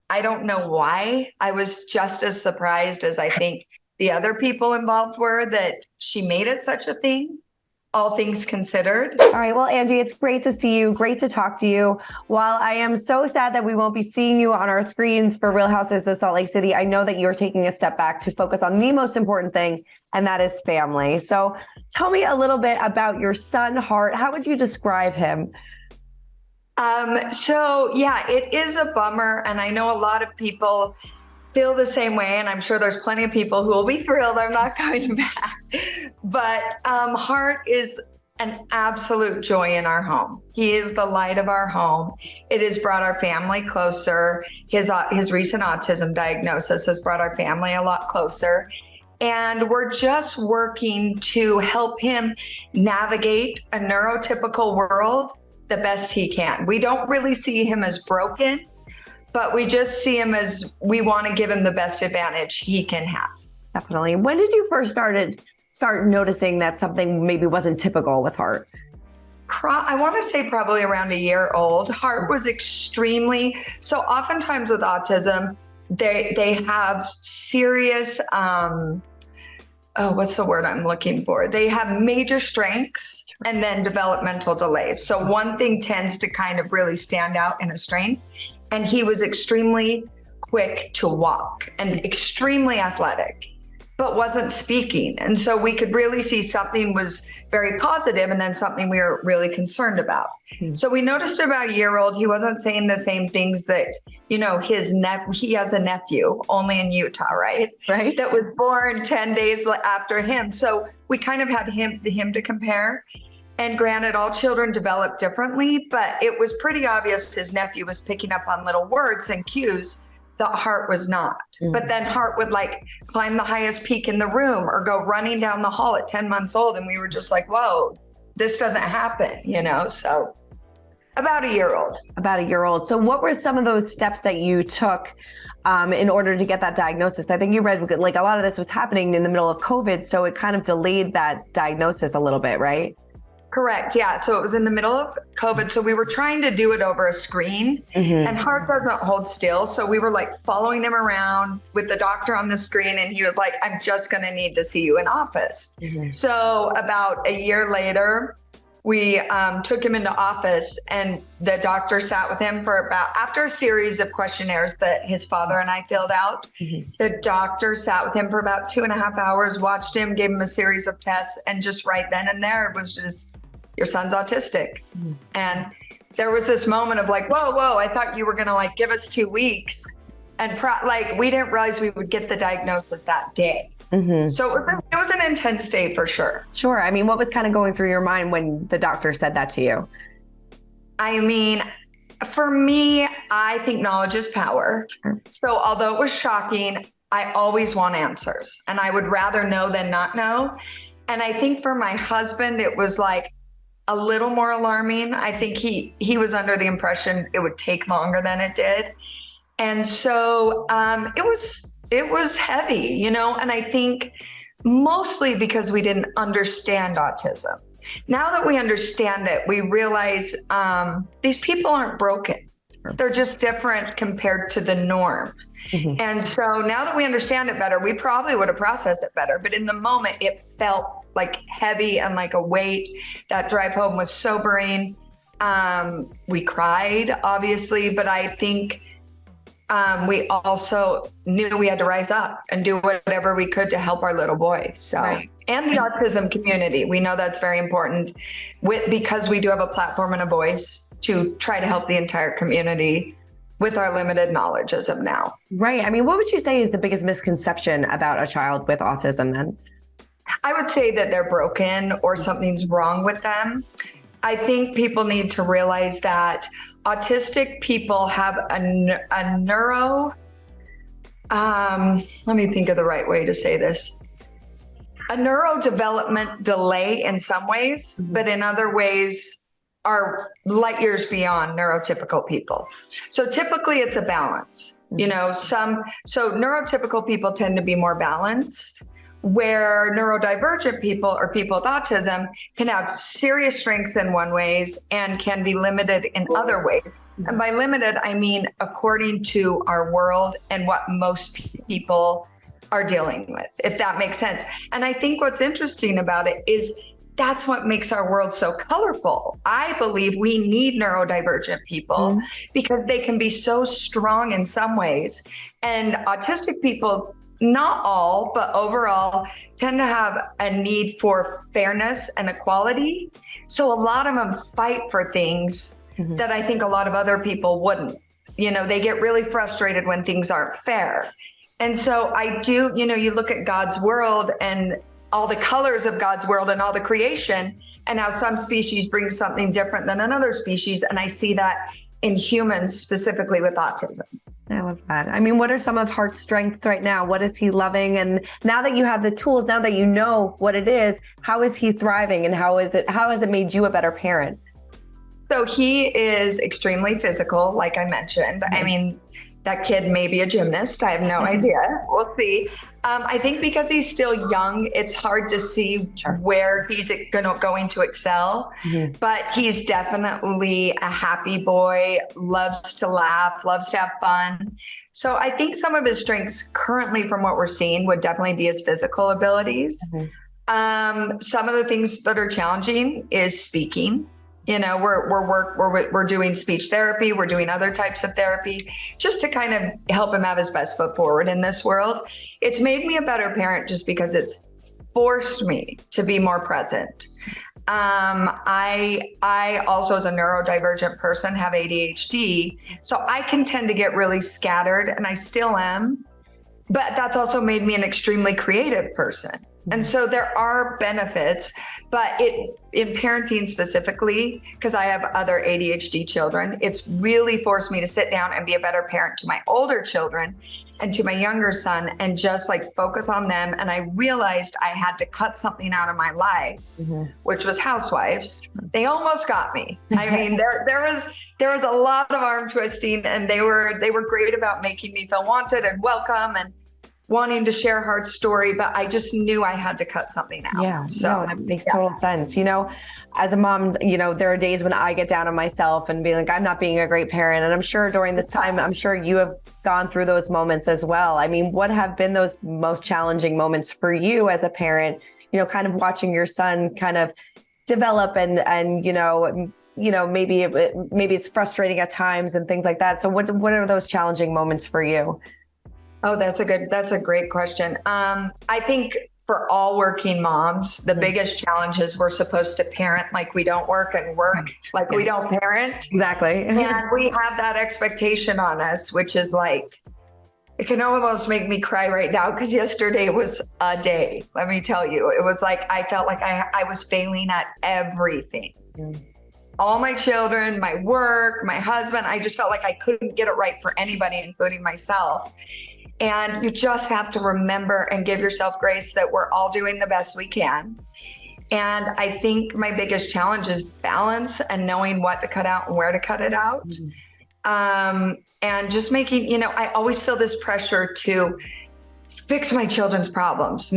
I don't know why. I was just as surprised as I think the other people involved were that she made it such a thing, all things considered. All right. Well, Angie, it's great to see you. Great to talk to you. While I am so sad that we won't be seeing you on our screens for Real Houses of Salt Lake City, I know that you're taking a step back to focus on the most important thing, and that is family. So tell me a little bit about your son, Hart. How would you describe him? So yeah, it is a bummer. And I know a lot of people feel the same way. And I'm sure there's plenty of people who will be thrilled I'm not coming back. But Hart is an absolute joy in our home. He is the light of our home. It has brought our family closer. His recent autism diagnosis has brought our family a lot closer. And we're just working to help him navigate a neurotypical world the best he can. We don't really see him as broken, but we just see him as we want to give him the best advantage he can have. Definitely. When did you first start noticing that something maybe wasn't typical with Hart? I want to say probably around a year old. Hart was extremely, so oftentimes with autism, they have serious, what's the word I'm looking for? They have major strengths and then developmental delays. So one thing tends to kind of really stand out in a strength. And he was extremely quick to walk and extremely athletic, but wasn't speaking. And so we could really see something was very positive and then something we were really concerned about. So we noticed about a year old, he wasn't saying the same things that, he has a nephew only in Utah, right? Right. That was born 10 days after him. So we kind of had him to compare. And granted, all children develop differently, but it was pretty obvious his nephew was picking up on little words and cues that Hart was not. But then Hart would climb the highest peak in the room or go running down the hall at 10 months old. And we were just like, whoa, this doesn't happen, So about a year old. About a year old. So what were some of those steps that you took in order to get that diagnosis? I think you read a lot of this was happening in the middle of COVID. So it kind of delayed that diagnosis a little bit, right? Correct. Yeah. So it was in the middle of COVID. So we were trying to do it over a screen and Hart doesn't hold still. So we were following him around with the doctor on the screen. And he was like, I'm just going to need to see you in office. So about a year later, we took him into office and the doctor sat with him for after a series of questionnaires that his father and I filled out, the doctor sat with him for about 2.5 hours, watched him, gave him a series of tests. And just right then and there, it was just, your son's autistic. And there was this moment of whoa, I thought you were going to give us 2 weeks. And we didn't realize we would get the diagnosos that day. So it was an intense day for sure. Sure. I mean, what was kind of going through your mind when the doctor said that to you? I mean, for me, I think knowledge is power. So although it was shocking, I always want answers and I would rather know than not know. And I think for my husband, it was a little more alarming. I think he was under the impression it would take longer than it did. And so it was heavy, and I think mostly because we didn't understand autism. Now that we understand it, we realize these people aren't broken. They're just different compared to the norm. And so now that we understand it better, we probably would have processed it better. But in the moment, it felt heavy and like a weight. That drive home was sobering. We cried, obviously, but I think we also knew we had to rise up and do whatever we could to help our little boy. So, right. And the autism community, we know that's very important because we do have a platform and a voice to try to help the entire community with our limited knowledge as of now. Right. I mean, what would you say is the biggest misconception about a child with autism then? I would say that they're broken or something's wrong with them. I think people need to realize that autistic people have a neuro, let me think of the right way to say this, a neurodevelopment delay in some ways, but in other ways are light years beyond neurotypical people. So typically it's a balance, so neurotypical people tend to be more balanced, where neurodivergent people or people with autism can have serious strengths in one ways and can be limited in other ways, And by limited, I mean according to our world and what most people are dealing with, if that makes sense. And I think what's interesting about it is that's what makes our world so colorful. I believe we need neurodivergent people because they can be so strong in some ways. And autistic people, not all, but overall, tend to have a need for fairness and equality. So a lot of them fight for things that I think a lot of other people wouldn't. You know, they get really frustrated when things aren't fair. And so I do, you know, you look at God's world and all the colors of God's world and all the creation, and how some species bring something different than another species. And I see that in humans, specifically with autism. I love that. I mean, what are some of Hart's strengths right now? What is he loving? And now that you have the tools, now that you know what it is, how is he thriving, and how has it made you a better parent? So he is extremely physical, like I mentioned. I mean, that kid may be a gymnast. I have no idea. We'll see. I think because he's still young, it's hard to see where he's going to excel. But he's definitely a happy boy, loves to laugh, loves to have fun. So I think some of his strengths currently, from what we're seeing, would definitely be his physical abilities. Some of the things that are challenging is speaking. You know, we're doing speech therapy. We're doing other types of therapy just to kind of help him have his best foot forward in this world. It's made me a better parent just because it's forced me to be more present. I also, as a neurodivergent person, have ADHD. So I can tend to get really scattered, and I still am. But that's also made me an extremely creative person. And so there are benefits, but in parenting specifically, because I have other ADHD children, it's really forced me to sit down and be a better parent to my older children and to my younger son, and just like focus on them. And I realized I had to cut something out of my life, which was housewives. They almost got me. I mean, there was a lot of arm twisting, and they were great about making me feel wanted and welcome and wanting to share Hart's story, but I just knew I had to cut something out. Yeah, so that makes total sense. You know, as a mom, you know, there are days when I get down on myself and be like, I'm not being a great parent. And I'm sure during this time, I'm sure you have gone through those moments as well. I mean, what have been those most challenging moments for you as a parent, you know, kind of watching your son kind of develop and you know, maybe it's frustrating at times and things like that. So what are those challenging moments for you? Oh, that's a great question. I think for all working moms, the biggest challenge is we're supposed to parent like we don't work and work like we don't parent. Exactly. And we have that expectation on us, which is like, it can almost make me cry right now, because yesterday was a day. Let me tell you, it was like, I felt like I was failing at everything. All my children, my work, my husband, I just felt like I couldn't get it right for anybody, including myself. And you just have to remember and give yourself grace that we're all doing the best we can. And I think my biggest challenge is balance and knowing what to cut out and where to cut it out. And just making, you know, I always feel this pressure to fix my children's problems,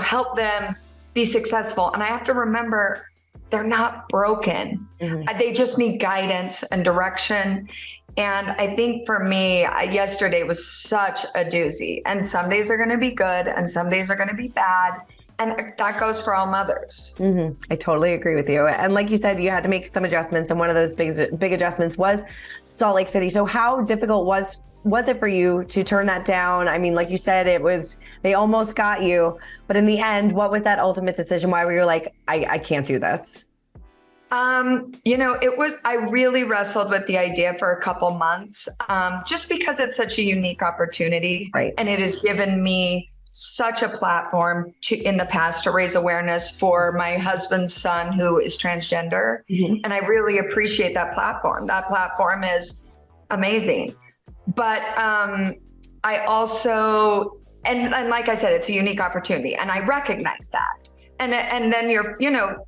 help them be successful. And I have to remember they're not broken. They just need guidance and direction. And I think for me, yesterday was such a doozy. And some days are going to be good and some days are going to be bad. And that goes for all mothers. I totally agree with you. And like you said, you had to make some adjustments. And one of those big adjustments was Salt Lake City. So how difficult was it for you to turn that down? I mean, like you said, they almost got you. But in the end, what was that ultimate decision? Why were you like, I can't do this? I really wrestled with the idea for a couple months, just because it's such a unique opportunity. Right. And it has given me such a platform in the past to raise awareness for my husband's son who is transgender. And I really appreciate that platform. That platform is amazing. But I also, and like I said, it's a unique opportunity, and I recognize that. And then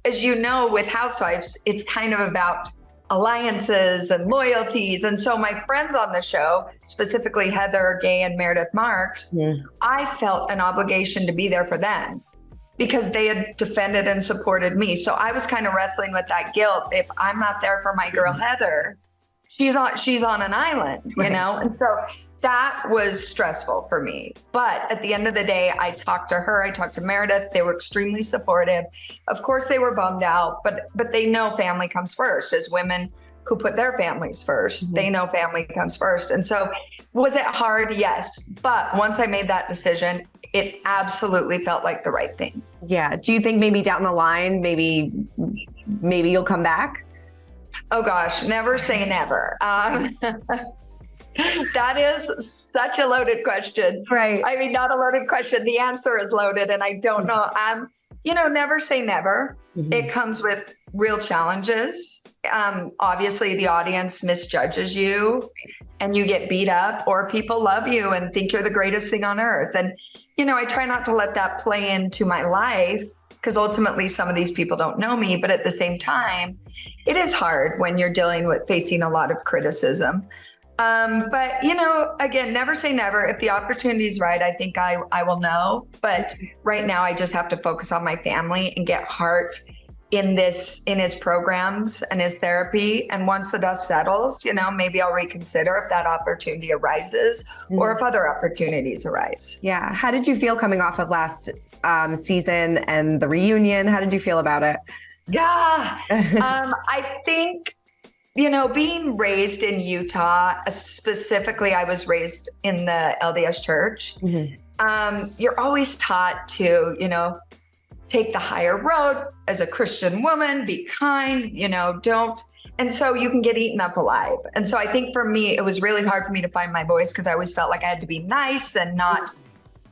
as you know, with housewives, it's kind of about alliances and loyalties. And so my friends on the show, specifically Heather Gay and Meredith Marks, I felt an obligation to be there for them because they had defended and supported me. So I was kind of wrestling with that guilt. If I'm not there for my girl Heather, she's on an island, you know? And so that was stressful for me. But at the end of the day, I talked to her, I talked to Meredith. They were extremely supportive. Of course, they were bummed out, but they know family comes first. As women who put their families first, they know family comes first. And so was it hard? Yes. But once I made that decision, it absolutely felt like the right thing. Yeah. Do you think maybe down the line, maybe you'll come back? Oh gosh, never say never. That is such a loaded question. Right. I mean, not a loaded question. The answer is loaded, and I don't know. Never say never. It comes with real challenges. Obviously, the audience misjudges you, and you get beat up, or people love you and think you're the greatest thing on earth. And I try not to let that play into my life, because ultimately some of these people don't know me. But at the same time, it is hard when you're facing a lot of criticism. But again, never say never. If the opportunity is right, I think I will know. But right now I just have to focus on my family and get Hart in his programs and his therapy. And once the dust settles, maybe I'll reconsider if that opportunity arises or if other opportunities arise. Yeah. How did you feel coming off of last season and the reunion? How did you feel about it? Yeah. I think, being raised in Utah, specifically, I was raised in the LDS church. You're always taught to, take the higher road as a Christian woman, be kind, don't. And so you can get eaten up alive. And so I think for me, it was really hard for me to find my voice, because I always felt like I had to be nice and not,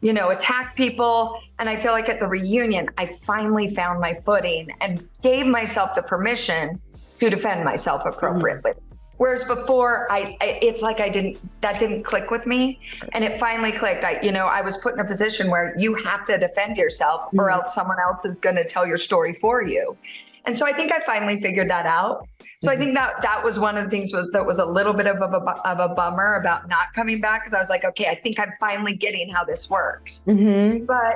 attack people. And I feel like at the reunion, I finally found my footing and gave myself the permission to defend myself appropriately. Whereas before, it's like that didn't click with me. And it finally clicked. I was put in a position where you have to defend yourself or else someone else is going to tell your story for you. And so I think I finally figured that out. So I think that was one of the things that was a little bit of a bummer about not coming back, because I was like, okay, I think I'm finally getting how this works. But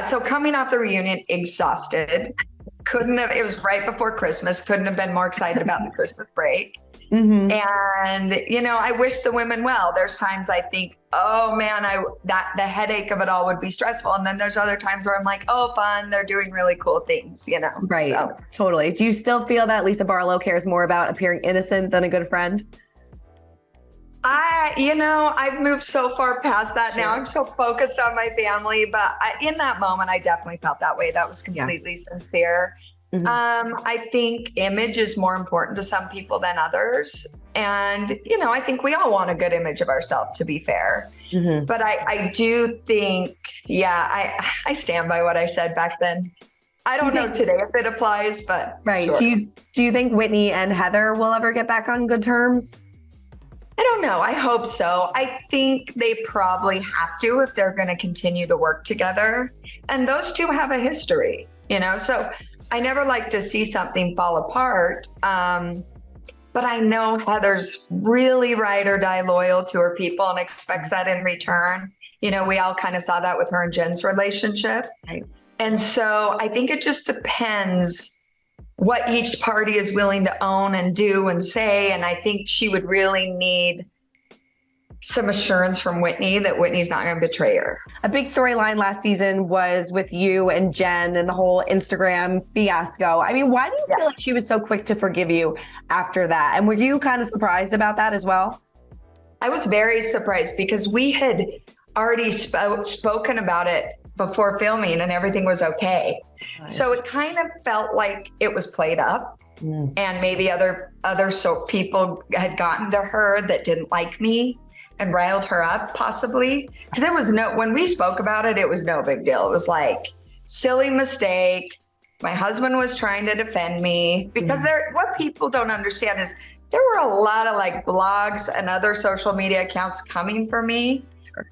so coming off the reunion, exhausted. It was right before Christmas. Couldn't have been more excited about the Christmas break. And, I wish the women well. There's times I think, oh man, the headache of it all would be stressful. And then there's other times where I'm like, oh, fun. They're doing really cool things, Right. So. Totally. Do you still feel that Lisa Barlow cares more about appearing innocent than a good friend? I've moved so far past that now. I'm so focused on my family, but in that moment, I definitely felt that way. That was completely sincere. I think image is more important to some people than others. And, I think we all want a good image of ourselves, to be fair. But I do think, I stand by what I said back then. I don't know today if it applies, but right. Sure. Do you think Whitney and Heather will ever get back on good terms? I don't know. I hope so. I think they probably have to if they're going to continue to work together. And those two have a history, so I never like to see something fall apart. But I know Heather's really ride or die loyal to her people and expects that in return. We all kind of saw that with her and Jen's relationship. Right. And so I think it just depends what each party is willing to own and do and say. And I think she would really need some assurance from Whitney that Whitney's not going to betray her. A big storyline last season was with you and Jen and the whole Instagram fiasco. I mean, why do you feel like she was so quick to forgive you after that? And were you kind of surprised about that as well? I was very surprised, because we had already spoken about it before filming and everything was okay. Right. So it kind of felt like it was played up, and maybe other people had gotten to her that didn't like me and riled her up, possibly. Because when we spoke about it, it was no big deal. It was like, silly mistake. My husband was trying to defend me, because what people don't understand is there were a lot of blogs and other social media accounts coming for me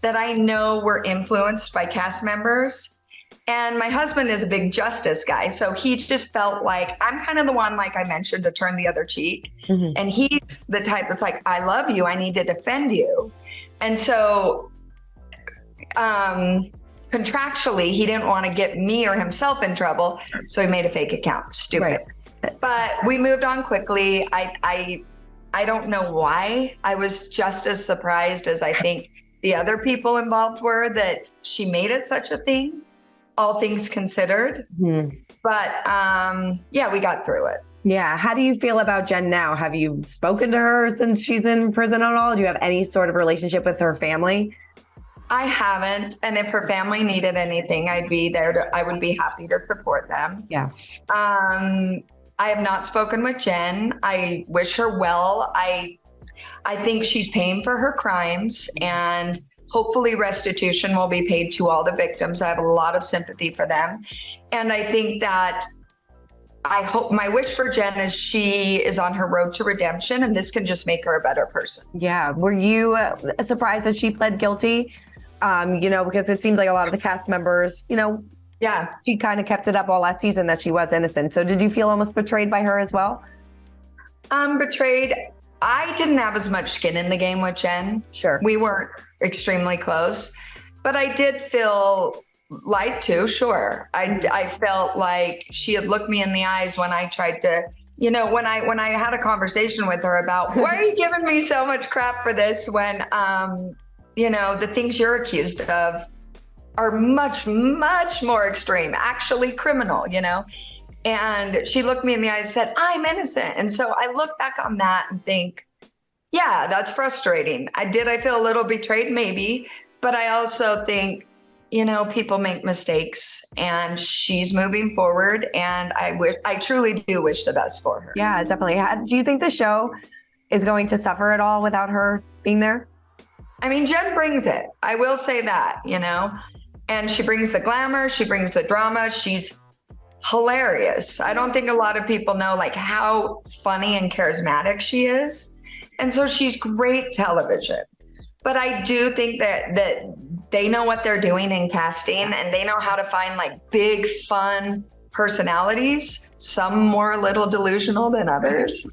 that I know were influenced by cast members. And my husband is a big justice guy. So he just felt like I'm kind of the one, like I mentioned, to turn the other cheek. And he's the type that's like, I love you. I need to defend you. And so contractually, he didn't want to get me or himself in trouble. So he made a fake account. Stupid. Right. But we moved on quickly. I I don't know why. I was just as surprised as I think the other people involved were that she made it such a thing, all things considered. But yeah, we got through it. Yeah. How do you feel about Jen now? Have you spoken to her since she's in prison at all? Do you have any sort of relationship with her family? I haven't. And if her family needed anything, I'd be there. I would be happy to support them. Yeah. I have not spoken with Jen. I wish her well. I think she's paying for her crimes, and hopefully restitution will be paid to all the victims. I have a lot of sympathy for them. And I think that my wish for Jen is she is on her road to redemption, and this can just make her a better person. Yeah. Were you surprised that she pled guilty? Because it seems like a lot of the cast members, Yeah. she kind of kept it up all last season that she was innocent. So did you feel almost betrayed by her as well? Betrayed. I didn't have as much skin in the game with Jen. Sure. We weren't extremely close, but I did feel lied to, sure. I felt like she had looked me in the eyes when I tried to, when I had a conversation with her about, why are you giving me so much crap for this when, the things you're accused of are much, much more extreme, actually criminal, And she looked me in the eyes and said, I'm innocent. And so I look back on that and think, yeah, that's frustrating. I feel a little betrayed? Maybe. But I also think, people make mistakes, and she's moving forward. And I truly do wish the best for her. Yeah, definitely. Do you think the show is going to suffer at all without her being there? I mean, Jen brings it. I will say that, and she brings the glamour. She brings the drama. She's hilarious. I don't think a lot of people know how funny and charismatic she is. And so she's great television. But I do think that they know what they're doing in casting, and they know how to find big, fun personalities, some more a little delusional than others.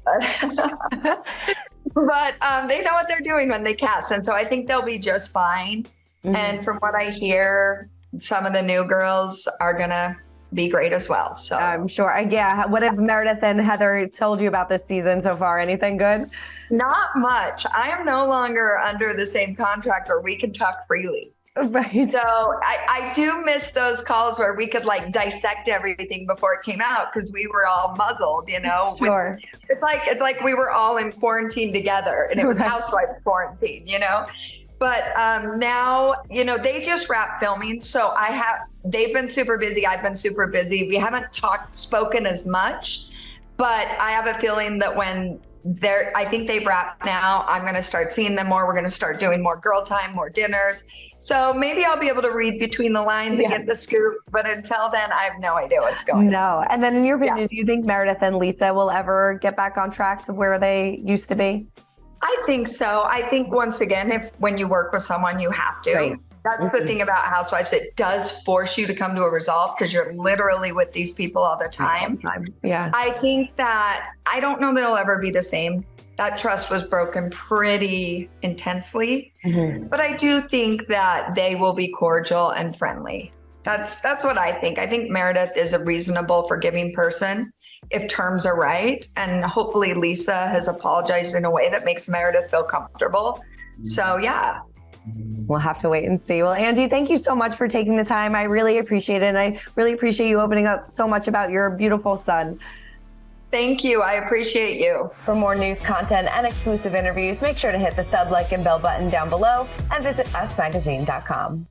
But they know what they're doing when they cast. And so I think they'll be just fine. Mm-hmm. And from what I hear, some of the new girls are going to be great as well. So I'm sure. Yeah. What have Meredith and Heather told you about this season so far? Anything good? Not much. I am no longer under the same contract where we can talk freely. Right. So I do miss those calls where we could dissect everything before it came out, because we were all muzzled, Sure. It's like we were all in quarantine together, and it was housewife quarantine, But now, they just wrapped filming. So they've been super busy. I've been super busy. We haven't spoken as much, but I have a feeling that when I think they've wrapped now, I'm going to start seeing them more. We're going to start doing more girl time, more dinners. So maybe I'll be able to read between the lines and get the scoop. But until then, I have no idea what's going on. No. And then in your opinion, do you think Meredith and Lisa will ever get back on track to where they used to be? I think so. I think once again, when you work with someone, you have to. Right. That's the thing about Housewives. It does force you to come to a resolve, because you're literally with these people all the time. Yeah. I think that I don't know they'll ever be the same. That trust was broken pretty intensely. Mm-hmm. But I do think that they will be cordial and friendly. That's what I think. I think Meredith is a reasonable, forgiving person if terms are right. And hopefully Lisa has apologized in a way that makes Meredith feel comfortable. So yeah. We'll have to wait and see. Well, Angie, thank you so much for taking the time. I really appreciate it. And I really appreciate you opening up so much about your beautiful son. Thank you. I appreciate you. For more news content and exclusive interviews, make sure to hit the sub, like, and bell button down below, and visit usmagazine.com.